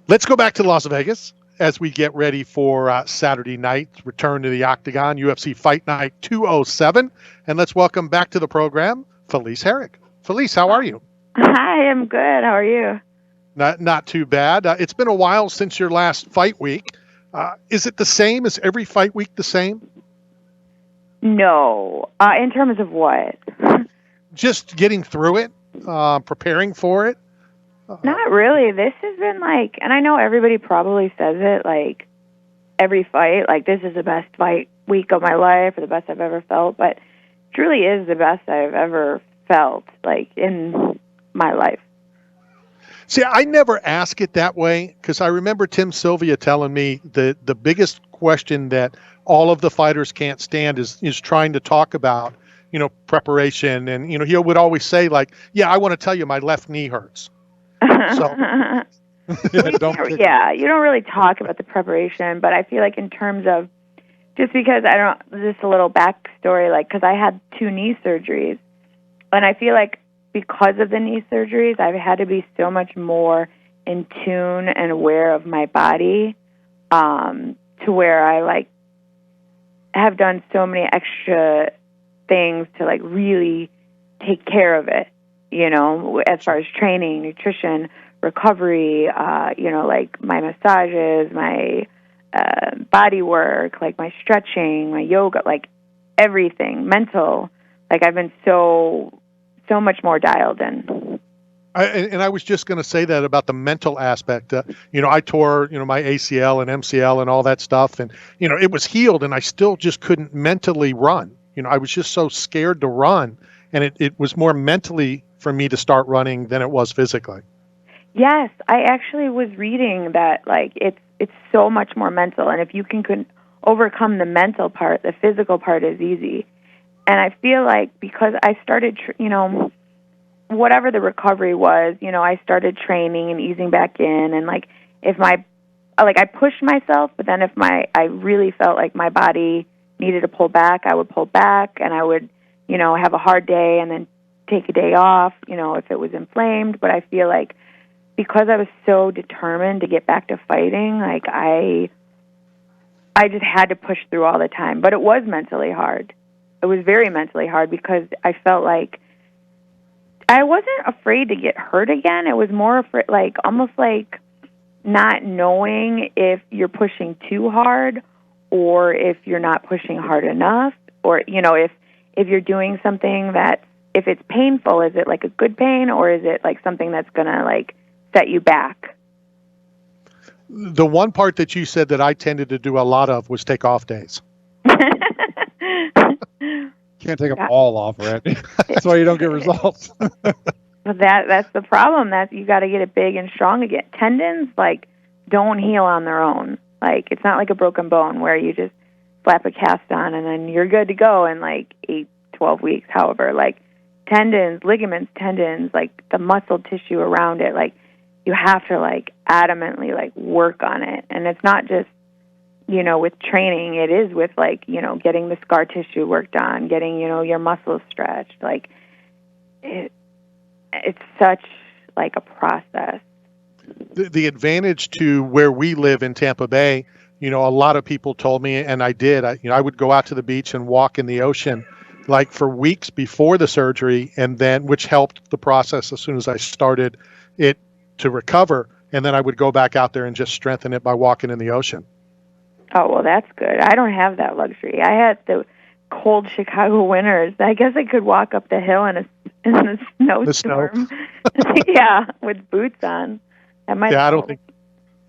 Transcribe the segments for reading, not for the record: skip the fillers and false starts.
Let's go back to Las Vegas as we get ready for Saturday night return to the Octagon, UFC Fight Night 207. And let's welcome back to the program, Felice Herrig. Felice, how are you? Hi, I'm good. How are you? Not too bad. It's been a while since your last fight week. Is it the same? Is every fight week the same? No. In terms of what? Just getting through it, preparing for it? Not really. This has been like, and I know everybody probably says it, like, every fight, like, this is the best fight week of my life or the best I've ever felt, but it truly is the best I've ever felt, like, in my life. See, I never ask it that way because I remember Tim Sylvia telling me that the biggest question that all of the fighters can't stand is trying to talk about, preparation. And, he would always say, like, yeah, I want to tell you my left knee hurts. So, you don't really talk about the preparation, but I feel like in terms of, just because just a little backstory, like, because I had 2 knee surgeries, and I feel like because of the knee surgeries, I've had to be so much more in tune and aware of my body, to where I, like, have done so many extra things to, like, really take care of it, as far as training, nutrition, recovery, like my massages, my body work, like my stretching, my yoga, like everything, mental. Like, I've been so much more dialed in. I was just going to say that about the mental aspect. I tore, my ACL and MCL and all that stuff. And, it was healed and I still just couldn't mentally run. I was just so scared to run. And it was more mentally for me to start running than it was physically. Yes, I actually was reading that, like, it's so much more mental. And if you can overcome the mental part, the physical part is easy. And I feel like because I started, whatever the recovery was, I started training and easing back in. And, like, I pushed myself, but then if I really felt like my body needed to pull back, I would pull back, and I would, have a hard day and then take a day off, if it was inflamed. But I feel like because I was so determined to get back to fighting, like, I just had to push through all the time. But it was mentally hard. It was very mentally hard because I felt like I wasn't afraid to get hurt again. It was more afraid, like, almost like not knowing if you're pushing too hard or if you're not pushing hard enough, or, if you're doing something that, if it's painful, is it like a good pain, or is it like something that's going to, like, set you back? The one part that you said that I tended to do a lot of was take off days. Can't take them all off, Randy. That's why you don't get results. But that's the problem. That you got to get it big and strong again. Tendons, like, don't heal on their own. Like, it's not like a broken bone where you just slap a cast on and then you're good to go in like 8-12 weeks. However, like, tendons, ligaments, tendons, like the muscle tissue around it, like, you have to, like, adamantly, like, work on it. And it's not just, with training, it is with, like, getting the scar tissue worked on, getting, your muscles stretched. Like, it's such, like, a process. The advantage to where we live in Tampa Bay, a lot of people told me, and I did, I would go out to the beach and walk in the ocean, like, for weeks before the surgery, and then, which helped the process as soon as I started it to recover. And then I would go back out there and just strengthen it by walking in the ocean. Oh, well, that's good. I don't have that luxury. I had the cold Chicago winters. I guess I could walk up the hill in a snowstorm. Yeah, with boots on. That might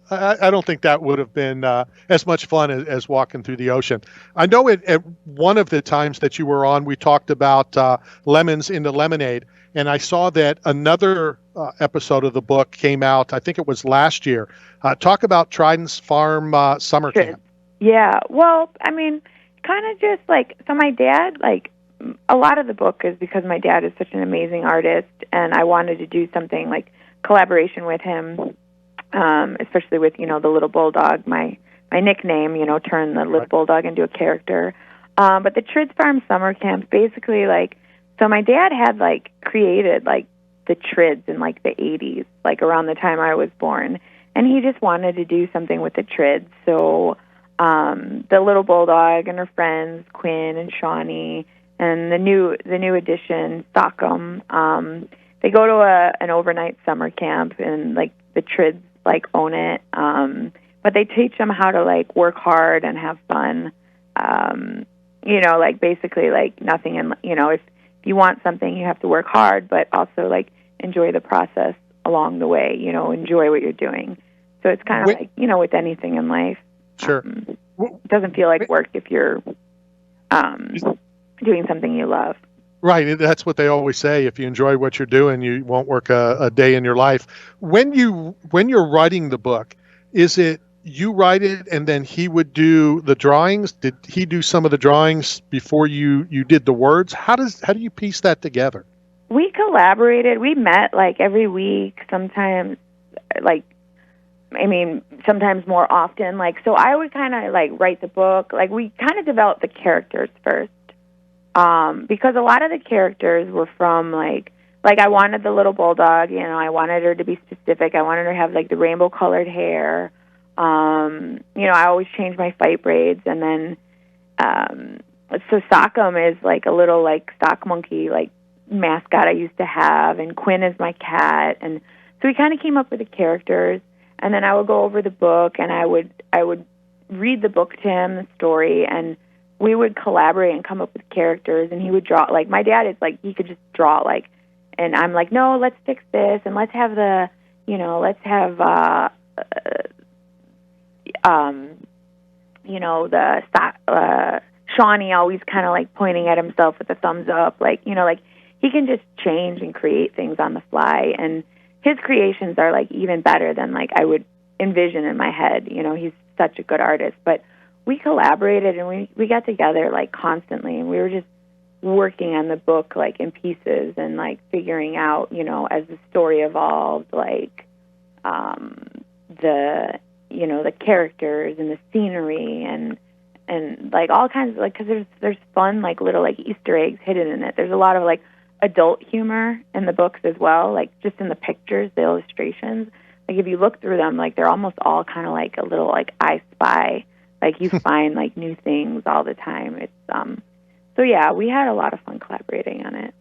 I don't think that would have been as much fun as walking through the ocean. I know at one of the times that you were on, we talked about lemons into lemonade, and I saw that another episode of the book came out, I think it was last year. Talk about Trident's Farm summer camp. Yeah, well, I mean, kind of just like, so my dad, like, a lot of the book is because my dad is such an amazing artist, and I wanted to do something like collaboration with him, especially with, the little bulldog, my nickname, turn the little bulldog into a character. But the Trids Farm summer camps, basically, like, so my dad had, like, created, like, the Trids in, like, the 80s, like, around the time I was born. and he just wanted to do something with the trids. So the little bulldog and her friends, Quinn and Shawnee, and the new addition, Stockholm, they go to an overnight summer camp, and like the trids like own it. But they teach them how to like work hard and have fun. Like basically like nothing. And if you want something, you have to work hard, but also like enjoy the process along the way. Enjoy what you're doing. So it's kind of like with anything in life. Sure. It doesn't feel like work if you're doing something you love. Right. That's what they always say. If you enjoy what you're doing, you won't work a day in your life. When you're writing the book, is it you write it and then he would do the drawings? Did he do some of the drawings before you did the words? How do you piece that together? We collaborated. We met like every week, sometimes sometimes more often. Like, so I would kind of like write the book. Like, we kind of developed the characters first. Because a lot of the characters were from like I wanted the little bulldog, I wanted her to be specific. I wanted her to have like the rainbow colored hair. I always change my fight braids, and then so Stockholm is like a little like stock monkey like mascot I used to have, and Quinn is my cat, and so we kind of came up with the characters, and then I would go over the book, and I would read the book to him, the story, and we would collaborate and come up with characters, and he would draw. Like, my dad is like, he could just draw, like, and I'm like, no, let's fix this, and let's have the, the Shawnee always kind of like pointing at himself with a thumbs up, like, like he can just change and create things on the fly, and his creations are like even better than like I would envision in my head. He's such a good artist, but we collaborated and we got together like constantly, and we were just working on the book like in pieces and like figuring out, as the story evolved, like the characters and the scenery and like all kinds of, like, because there's fun like little like Easter eggs hidden in it. There's a lot of like adult humor in the books as well, like just in the pictures, the illustrations. Like, if you look through them, like they're almost all kind of like a little like I Spy. Like, you find like new things all the time. It's so yeah, we had a lot of fun collaborating on it.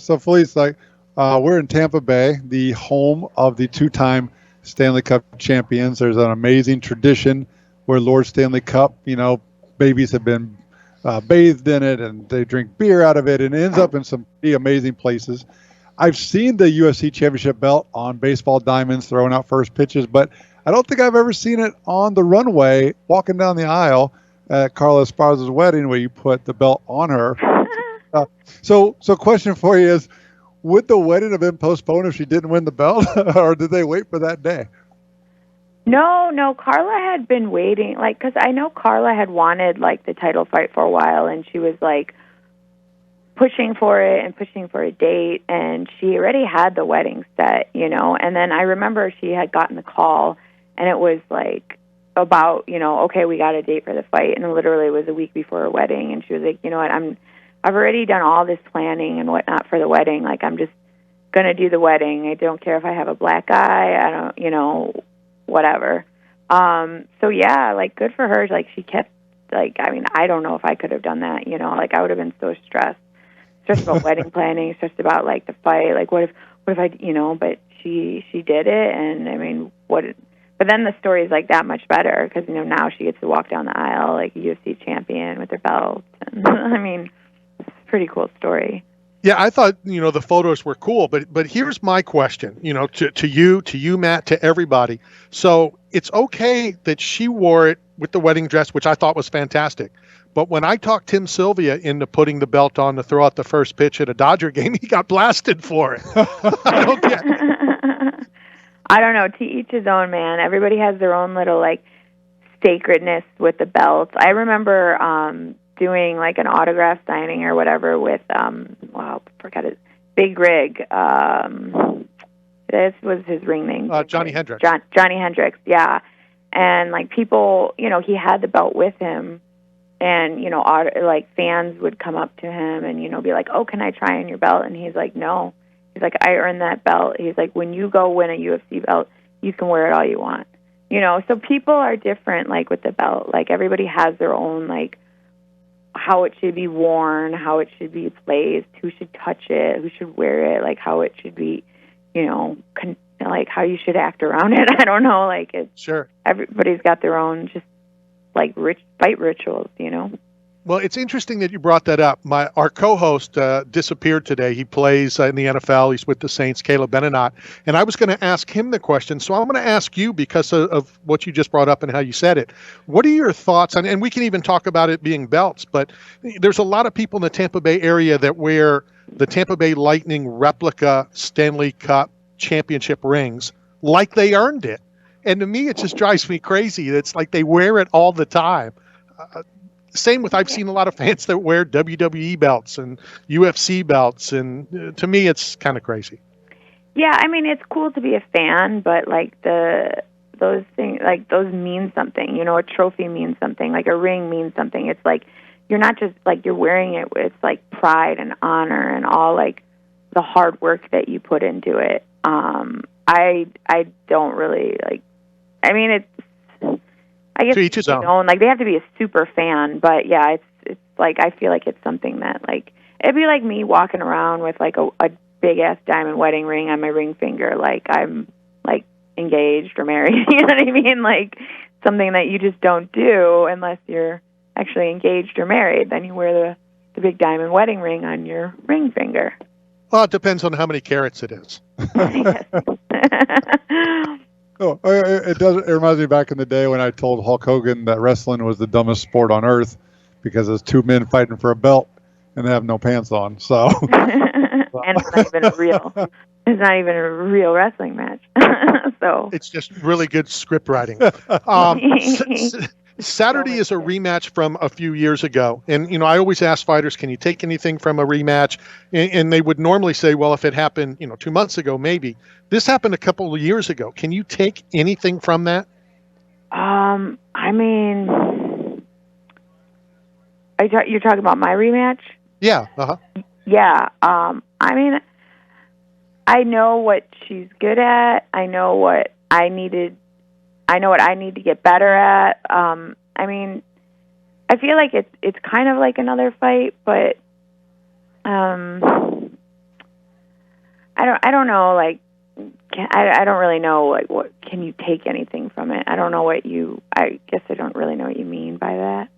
So Felice, like we're in Tampa Bay, the home of the two-time Stanley Cup champions. There's an amazing tradition where Lord Stanley Cup, babies have been bathed in it, and they drink beer out of it, and it ends up in some pretty amazing places. I've seen the UFC championship belt on baseball diamonds throwing out first pitches, but I don't think I've ever seen it on the runway walking down the aisle at Carla Esparza's wedding, where you put the belt on her. So question for you is, would the wedding have been postponed if she didn't win the belt, or did they wait for that day? No, Carla had been waiting, like, because I know Carla had wanted like the title fight for a while, and she was like pushing for it and pushing for a date, and she already had the wedding set, and then I remember she had gotten the call, and it was like about, okay, we got a date for the fight, and literally it was a week before her wedding, and she was like, what, I've already done all this planning and whatnot for the wedding, like, I'm just going to do the wedding. I don't care if I have a black eye, I don't, whatever. So yeah, like, good for her. Like, she kept, like, I don't know if I could have done that, like, I would have been so stressed about wedding planning, stressed about like the fight, like what if I, but she did it, and but then the story is like that much better, because now she gets to walk down the aisle like a UFC champion with her belt, and it's a pretty cool story. Yeah, I thought, the photos were cool, but here's my question, to you, Matt, to everybody. So it's okay that she wore it with the wedding dress, which I thought was fantastic. But when I talked Tim Sylvia into putting the belt on to throw out the first pitch at a Dodger game, he got blasted for it. I don't get it. I don't know. To each his own, man. Everybody has their own little like sacredness with the belt. I remember doing like an autograph signing or whatever with forgot it, Big Rig. This was his ring name. Johnny Hendricks. Johnny Hendricks, yeah. And like people, he had the belt with him, and like fans would come up to him and be like, "Oh, can I try on your belt?" And he's like, "No." He's like, "I earned that belt." He's like, "When you go win a UFC belt, you can wear it all you want. You know, so people are different, like with the belt. Like everybody has their own, like, how it should be worn, how it should be placed, who should touch it, who should wear it, like how it should be, you know, like how you should act around it. I don't know, like it's Sure. Everybody's got their own just like fight rituals, you know. Well, it's interesting that you brought that up. Our co-host disappeared today. He plays in the NFL. He's with the Saints, Caleb Benenot. And I was going to ask him the question. So I'm going to ask you because of what you just brought up and how you said it. What are your thoughts on, and we can even talk about it being belts, but there's a lot of people in the Tampa Bay area that wear the Tampa Bay Lightning replica Stanley Cup championship rings like they earned it. And to me, it just drives me crazy. It's like they wear it all the time. Same with, I've seen a lot of fans that wear WWE belts and UFC belts, and to me, it's kind of crazy. Yeah, I mean, it's cool to be a fan, but like those things, like those mean something. You know, a trophy means something. Like a ring means something. It's like you're not just like you're wearing it with like pride and honor and all like the hard work that you put into it. I don't really like. I mean, it's. I guess to each his own. Like they have to be a super fan, but yeah, it's like I feel like it's something that like it'd be like me walking around with like a big ass diamond wedding ring on my ring finger, like I'm like engaged or married. You know what I mean? Like something that you just don't do unless you're actually engaged or married. Then you wear the big diamond wedding ring on your ring finger. Well, it depends on how many carats it is. Oh, it does. It reminds me back in the day when I told Hulk Hogan that wrestling was the dumbest sport on earth because it's two men fighting for a belt and they have no pants on. So, and it's not even a real. It's not even a real wrestling match. So it's just really good script writing. Saturday is a rematch from a few years ago. And, you know, I always ask fighters, can you take anything from a rematch? And they would normally say, well, if it happened, 2 months ago, maybe. This happened a couple of years ago. Can you take anything from that? I mean, you're talking about my rematch? Yeah. Uh-huh. Yeah. I mean, I know what she's good at. I know what I need to get better at. I mean, I feel like it's kind of like another fight, but I don't know. Like, I don't really know. Like, what can you take anything from it? I don't know what you. I guess I don't really know what you mean by that.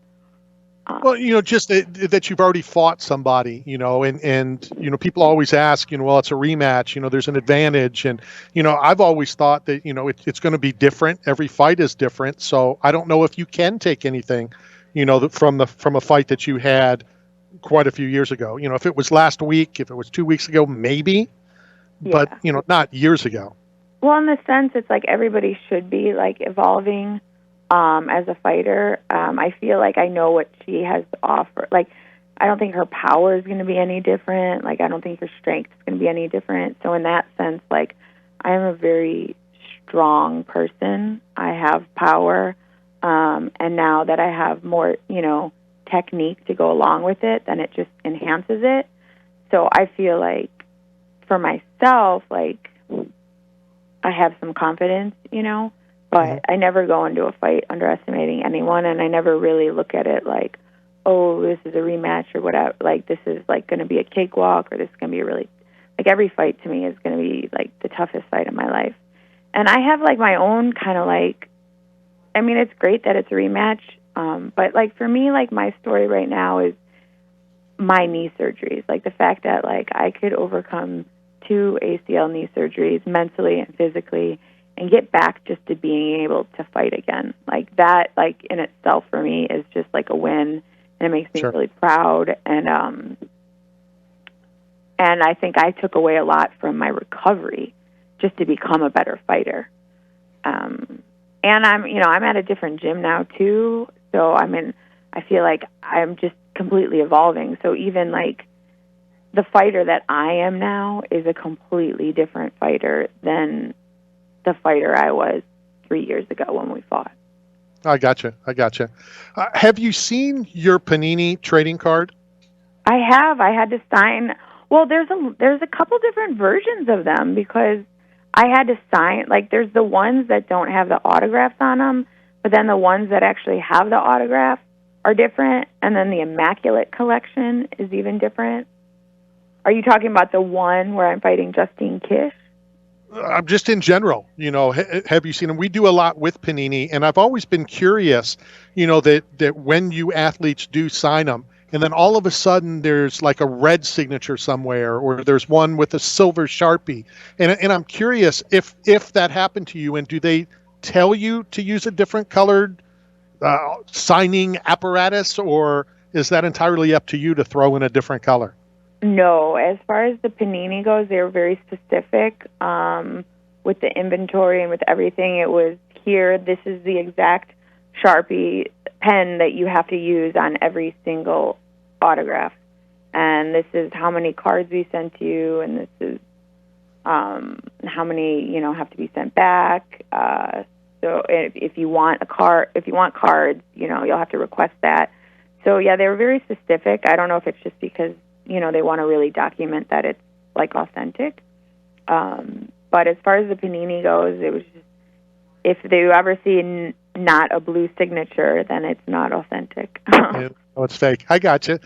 Well, just that you've already fought somebody, and people always ask, well, it's a rematch, there's an advantage. And, I've always thought that, it's going to be different. Every fight is different. So I don't know if you can take anything, from a fight that you had quite a few years ago. If it was last week, if it was 2 weeks ago, maybe, but, not years ago. Well, in the sense, it's like everybody should be like evolving. As a fighter, I feel like I know what she has to offer. Like, I don't think her power is going to be any different. Like, I don't think her strength is going to be any different. So in that sense, like, I am a very strong person. I have power. And now that I have more, technique to go along with it, then it just enhances it. So I feel like for myself, like, I have some confidence, But I never go into a fight underestimating anyone, and I never really look at it like, oh, this is a rematch or whatever. Like, this is, like, going to be a cakewalk, or this is going to be a really... Like, every fight to me is going to be, like, the toughest fight of my life. And I have, like, my own kind of, like... I mean, it's great that it's a rematch, but, like, for me, like, my story right now is my knee surgeries. Like, the fact that, like, I could overcome 2 ACL knee surgeries mentally and physically and get back just to being able to fight again. Like that, like in itself for me is just like a win, and it makes me really proud. And I think I took away a lot from my recovery just to become a better fighter. And I'm at a different gym now too. So I feel like I'm just completely evolving. So even like the fighter that I am now is a completely different fighter than the fighter I was 3 years ago when we fought. I gotcha. Have you seen your Panini trading card? I have. I had to sign. Well, there's a couple different versions of them because I had to sign, like, there's the ones that don't have the autographs on them, but then the ones that actually have the autograph are different, and then the Immaculate Collection is even different. Are you talking about the one where I'm fighting Justine Kish? I'm just in general, have you seen them? We do a lot with Panini, and I've always been curious, that when you athletes do sign them, and then all of a sudden there's like a red signature somewhere, or there's one with a silver Sharpie. And I'm curious if that happened to you, and do they tell you to use a different colored signing apparatus, or is that entirely up to you to throw in a different color? No, as far as the Panini goes, they were very specific with the inventory and with everything. It was here, this is the exact Sharpie pen that you have to use on every single autograph. And this is how many cards we sent you, and this is how many, have to be sent back. So if you want cards, you'll have to request that. So yeah, they were very specific. I don't know if it's just because they want to really document that it's like authentic. But as far as the Panini goes, it was just, if they ever see not a blue signature, then it's not authentic. Yeah, it's fake. I got you.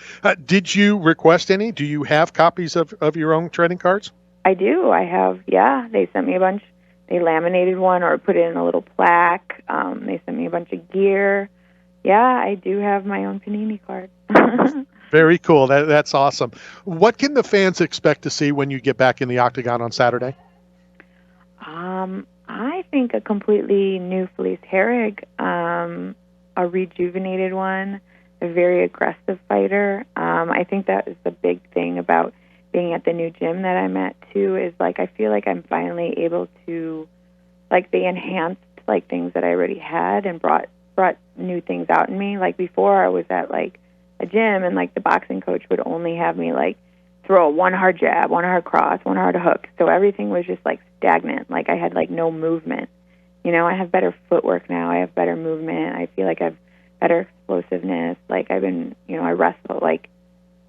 Did you request any? Do you have copies of your own trading cards? I do. I have, yeah. They sent me a bunch. They laminated one or put it in a little plaque. They sent me a bunch of gear. Yeah, I do have my own Panini card. Very cool. That's awesome. What can the fans expect to see when you get back in the octagon on Saturday? I think a completely new Felice Herrig, a rejuvenated one, a very aggressive fighter. I think that is the big thing about being at the new gym that I'm at too, is like I feel like I'm finally able to, like, they enhanced like things that I already had and brought new things out in me. Like before I was at like a gym and like the boxing coach would only have me like throw one hard jab, one hard cross, one hard hook. So everything was just like stagnant. Like I had like no movement. I have better footwork now. I have better movement. I feel like I have better explosiveness. Like I've been, I wrestle like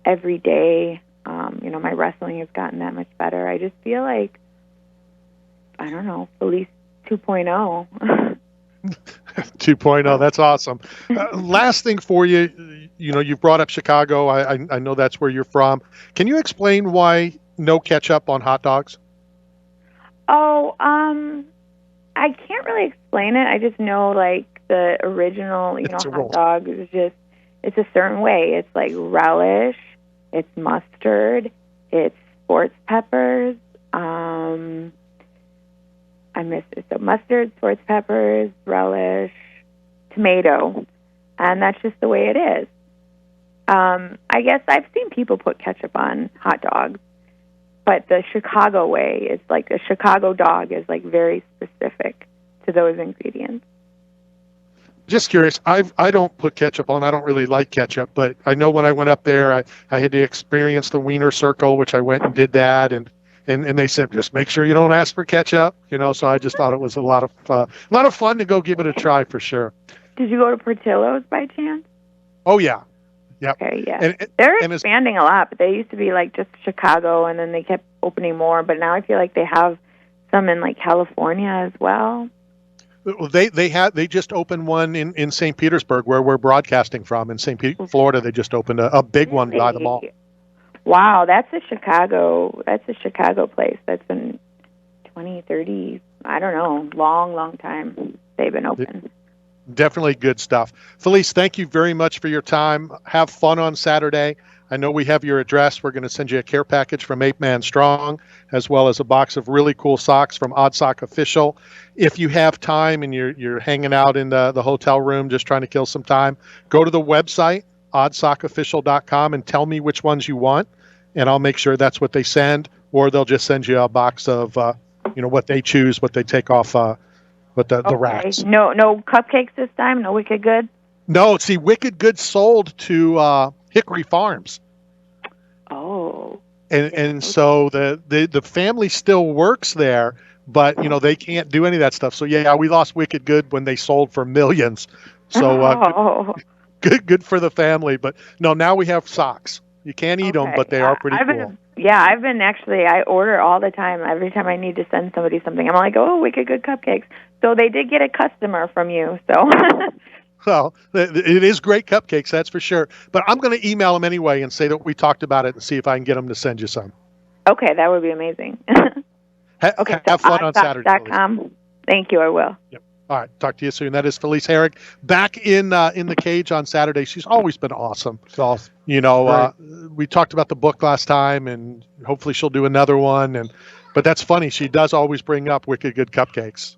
every day. My wrestling has gotten that much better. I just feel like, I don't know, Felice 2.0. 2.0. That's awesome. Last thing for you, you've brought up Chicago. I know that's where you're from. Can you explain why no ketchup on hot dogs? Oh, I can't really explain it. I just know like the original, hot dog is just, it's a certain way. It's like relish, it's mustard, it's sports peppers. I missed it. So mustard, sports peppers, relish, tomato, and that's just the way it is. I guess I've seen people put ketchup on hot dogs, but the Chicago way is like a Chicago dog is like very specific to those ingredients. Just curious. I don't put ketchup on. I don't really like ketchup, but I know when I went up there, I had to experience the Wiener Circle, which I went and did that, and they said just make sure you don't ask for ketchup. So I just thought it was a lot of fun to go give it a try for sure. Did you go to Portillo's by chance? Oh yeah, yeah. Okay, yeah. They're expanding a lot, but they used to be like just Chicago, and then they kept opening more. But now I feel like they have some in like California as well. They just opened one in St. Petersburg, where we're broadcasting from. In St. Pete, Florida, they just opened a big one by the mall. Wow, that's a Chicago place. That's been 20, 30, I don't know, long time they've been open. Definitely good stuff. Felice, thank you very much for your time. Have fun on Saturday. I know we have your address. We're going to send you a care package from 8 Man Strong, as well as a box of really cool socks from Odd Sock Official. If you have time and you're hanging out in the hotel room just trying to kill some time, go to the website, oddsockofficial.com, and tell me which ones you want, and I'll make sure that's what they send, or they'll just send you a box of what they choose, what they take off the racks. No cupcakes this time? No Wicked Good? No, see, Wicked Good sold to Hickory Farms. Oh. And so the family still works there, but they can't do any of that stuff. So yeah, we lost Wicked Good when they sold for millions. So good for the family. But no, now we have socks. You can't eat them, but they are pretty cool. Yeah, I order all the time. Every time I need to send somebody something, I'm like, oh, Wicked Good Cupcakes. So they did get a customer from you. So. Well, it is great cupcakes, that's for sure. But I'm going to email them anyway and say that we talked about it and see if I can get them to send you some. Okay, that would be amazing. Okay, Have fun on Saturday. oddsops.com. Thank you, I will. Yep. All right, talk to you soon. That is Felice Herrig back in the cage on Saturday. She's always been awesome. It's awesome. We talked about the book last time, and hopefully she'll do another one. But that's funny. She does always bring up Wicked Good Cupcakes.